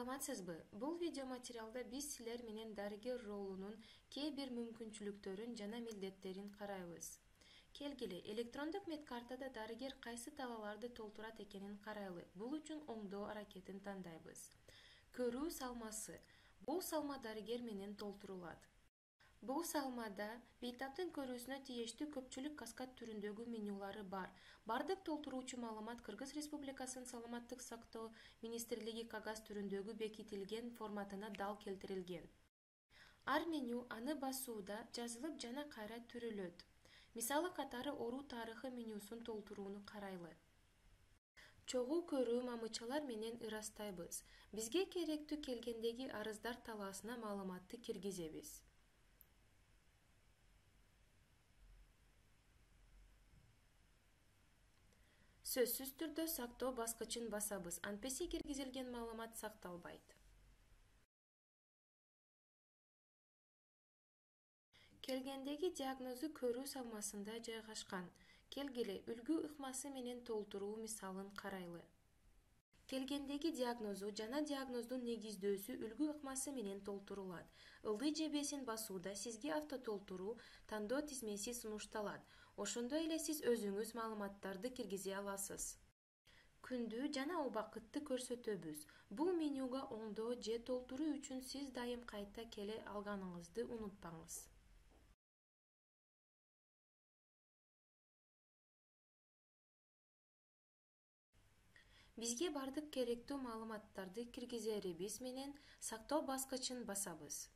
Саламатсызбы? Бул видео материалда биз силер менен дарыгер ролунун кээ бир мүмкүнчүлүктөрүн жана милдеттерин карайбыз. Келгиле, электрондук медкартада дарыгер кайсы талааларды толтурат экенин карайлы. Бул үчүн оңдоо аракетин тандайбыз. Көрүү салмасы. Бул салма дарыгер менен толтурулат. Бул салмада бейтаптын көрүүсүнө тийиштүү көпчүлүк каскад түрүндөгү менюлары бар. Бардык толтуруучу маалымат Кыргыз Республикасынын Саламаттык сактоо министрлиги кагаз түрүндөгү бекитилген форматына дал келтирилген. Ар меню аны басууда жазылып жана кайра түрүлөт. Мисалы катары оору тарыхы менюсун толтурууну карайлы. Чогуу көрүү мамычалар менен ырастайбыз. Бизге керектүү келгендеги арыздар талаасына маалыматты киргизебиз. Сөзсүз түрдө сактоо баскычын басабыз, антпеси киргизилген маалымат сакталбайт. Келгендеги диагнозу көрүү салмасында жайгашкан. Келгиле, үлгү ыкмасы менен толтуруу мисалын карайлы. Келгендеги диагнозу жана диагноздун негиздөөсү үлгү ыкмасы менен толтурулат. Ылдый жебесин басууда сизге автотолтуруу тандоо тизмеси сунушталат. Ошондой эле сиз өзүңүз маалыматтарды киргизе аласыз. Күндү жана убакытты көрсөтөбүз. Бул менюга оңдоо же толтуруу үчүн сиз дайым кайта келе алганыңызды унутпаңыз. Бизге бардык керектүү маалыматтарды киргизерибиз менен сактоо баскычын басабыз.